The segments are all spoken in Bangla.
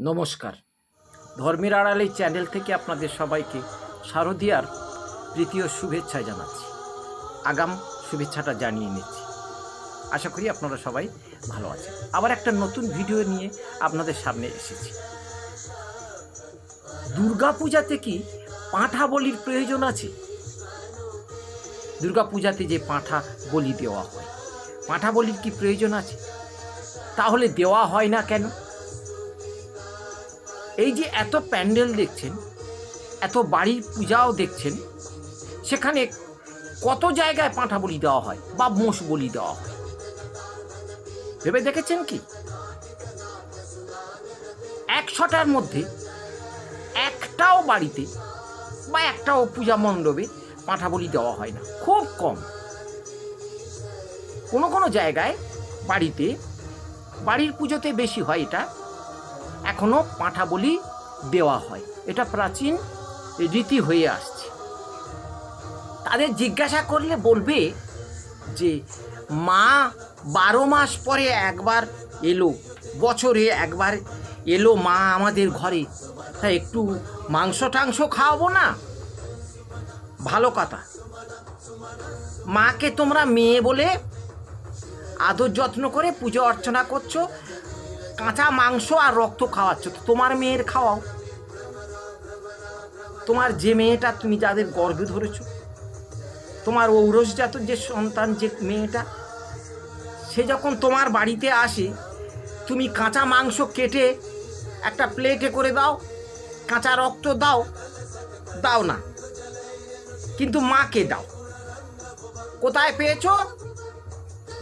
নমস্কার। ধর্মের আড়ালে চ্যানেল থেকে আপনাদের সবাইকে শারদীয়ার প্রীতি ও শুভেচ্ছা জানাচ্ছি। আগাম শুভেচ্ছাটা জানিয়ে নিচ্ছি। আশা করি আপনারা সবাই ভালো আছেন। আবার একটা নতুন ভিডিও নিয়ে আপনাদের সামনে এসেছি। দুর্গাপূজাতে কি পাঁঠা বলির প্রয়োজন আছে? দুর্গাপূজাতে যে পাঁঠা বলি দেওয়া হয়, পাঁঠা বলির কি প্রয়োজন আছে? তাহলে দেওয়া হয় না কেন? এই যে এত প্যান্ডেল দেখছেন, এত বাড়ির পূজাও দেখছেন, সেখানে কত জায়গায় পাঁঠা বলি দেওয়া হয় বা মোষ বলি দেওয়া হয়, ভেবে দেখেছেন কি? 100টার মধ্যে একটাও বাড়িতে বা একটাও পূজা মণ্ডপে পাঁঠা বলি দেওয়া হয় না, খুব কম। কোনো কোনো জায়গায় বাড়িতে, বাড়ির পুজোতে বেশি হয়, এটা এখনো পাঁঠা বলি দেওয়া হয়। এটা প্রাচীন রীতি হয়ে আসছে। তাদের জিজ্ঞাসা করলে বলবে যে মা 12 মাস পরে একবার এলো, বছরে একবার এলো মা আমাদের ঘরে, তাই একটু মাংস টাংস খাওয়াবো না? ভালো কথা। মাকে তোমরা মেয়ে বলে আদর যত্ন করে পুজো অর্চনা করছো, কাঁচা মাংস আর রক্ত খাওয়াচ্ছ, তো তোমার মেয়ের খাওয়াও। তোমার যে মেয়েটা, তুমি যাদের গর্ভে ধরেছো, তোমার ঔরসজাত যে সন্তান, যে মেয়েটা, সে যখন তোমার বাড়িতে আসে, তুমি কাঁচা মাংস কেটে একটা প্লেটে করে দাও, কাঁচা রক্ত দাও? দাও না, কিন্তু মাকে দাও। কোথায় পেয়েছো?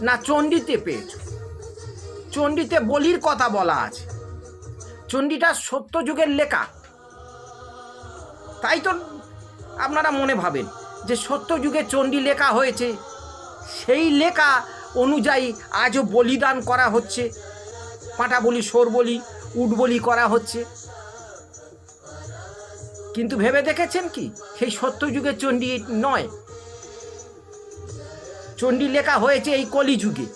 না চণ্ডীতে পেয়েছো। চণ্ডীতে বলির কথা বলা আছে। চণ্ডীটা সত্যযুগের লেখা, তাই তো আপনারা মনে ভাবেন যে সত্যযুগে চণ্ডী লেখা হয়েছে, সেই লেখা অনুযায়ী আজও বলিদান করা হচ্ছে, পাঁঠা বলি, সোর বলি, উট বলি করা হচ্ছে। কিন্তু ভেবে দেখেছেন কি, সেই সত্যযুগের চণ্ডী নয়। চণ্ডী লেখা হয়েছে এই কলিযুগে,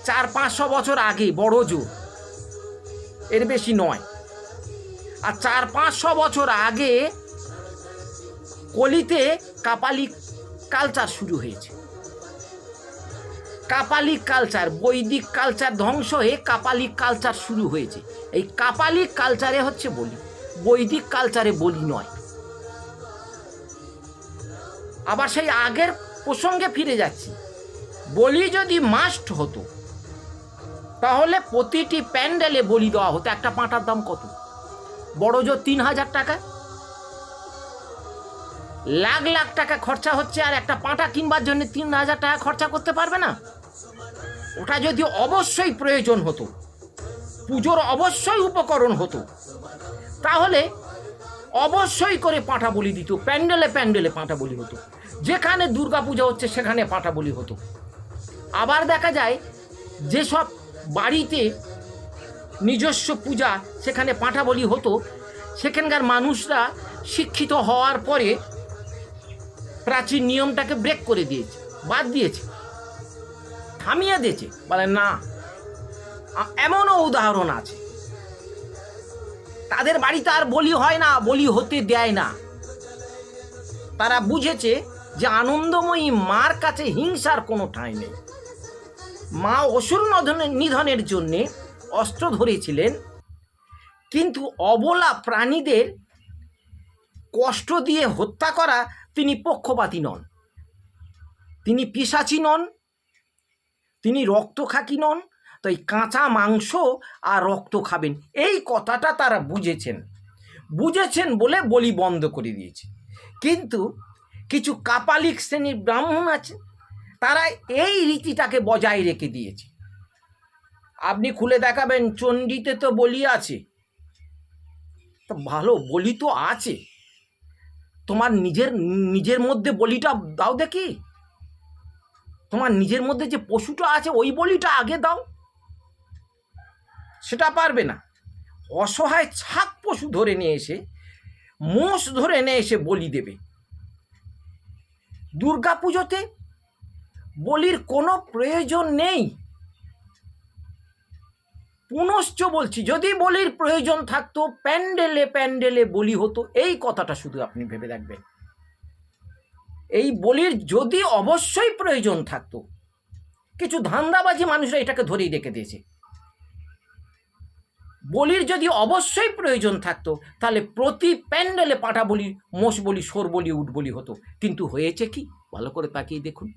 400-500 বছর আগে, বড় জোর, এর বেশি নয়। আর 400-500 বছর আগে কলিতে কাপালিক কালচার শুরু হয়েছে। কাপালিক কালচার, বৈদিক কালচার ধ্বংস হয়ে কাপালিক কালচার শুরু হয়েছে। এই কাপালিক কালচারে হচ্ছে বলি, বৈদিক কালচারে বলি নয়। আবার সেই আগের প্রসঙ্গে ফিরে যাচ্ছি। বলি যদি মাস্ট হতো, তাহলে প্রতিটি প্যান্ডেলে বলি দেওয়া হতো। একটা পাঁঠার দাম কত? বড় জোর 3000 টাকা। লাখ লাখ টাকা খরচা হচ্ছে, আর একটা পাঁঠা কিনবার জন্য 3000 টাকা খরচা করতে পারবে না? ওটা যদি অবশ্যই প্রয়োজন হতো, পুজোর অবশ্যই উপকরণ হতো, তাহলে অবশ্যই করে পাঁঠা বলি দিত। প্যান্ডেলে প্যান্ডেলে পাঁঠা বলি হতো। যেখানে দুর্গা পূজা হচ্ছে সেখানে পাঁঠা বলি হতো। আবার দেখা যায় যেসব বাড়িতে নিজস্ব পূজা, সেখানে পাঁঠা বলি হতো, সেখানকার মানুষরা শিক্ষিত হওয়ার পরে প্রাচীন নিয়মটাকে ব্রেক করে দিয়েছে, বাদ দিয়েছে, থামিয়ে দিয়েছে, বলে না। এমনও উদাহরণ আছে, তাদের বাড়িতে আর বলি হয় না, বলি হতে দেয় না। তারা বুঝেছে যে আনন্দময়ী মার কাছে হিংসার কোনো ঠাঁই নেই। মা অসুর নিধনের জন্যে অস্ত্র ধরেছিলেন, কিন্তু অবলা প্রাণীদের কষ্ট দিয়ে হত্যা করা তিনি পক্ষপাতী নন, তিনি পিশাচী নন, তিনি রক্তখাকি নন। তো এই কাঁচা মাংস আর রক্ত খাবেন, এই কথাটা তারা বুঝেছেন বলে বলি বন্ধ করে দিয়েছে। কিন্তু কিছু কাপালিক শ্রেণীর ব্রাহ্মণ আছে, তারা এই রীতিটাকে বজায় রেখে দিয়েছে। আপনি খুলে দেখাবেন চণ্ডীতে তো বলি আছে, তো ভালো, বলি তো আছে, তোমার নিজের মধ্যে বলিটা দাও দেখি। তোমার নিজের মধ্যে যে পশুটা আছে, ওই বলিটা আগে দাও। সেটা পারবে না। অসহায় ছাগ পশু ধরে নিয়ে এসে, মোষ ধরে নিয়ে এসে বলি দেবে। দুর্গা পুজোতে বলির কোনো প্রয়োজন নেই। পুনশ্চ বলছি, যদি বলির প্রয়োজন থাকতো প্যান্ডেলে প্যান্ডেলে বলি হতো, এই কথাটা শুধু আপনি ভেবে রাখবেন। এই বলির যদি অবশ্যই প্রয়োজন থাকতো, কিছু ধান্দাবাজি মানুষরা এটাকে ধরেই রেখে দিয়েছে, বলির যদি অবশ্যই প্রয়োজন থাকতো তাহলে প্রতি প্যান্ডেলে পাঁঠা বলি, মোষ বলি, সোর বলি, উট বলি হতো। কিন্তু হয়েছে কি? ভালো করে তাকিয়ে দেখুন।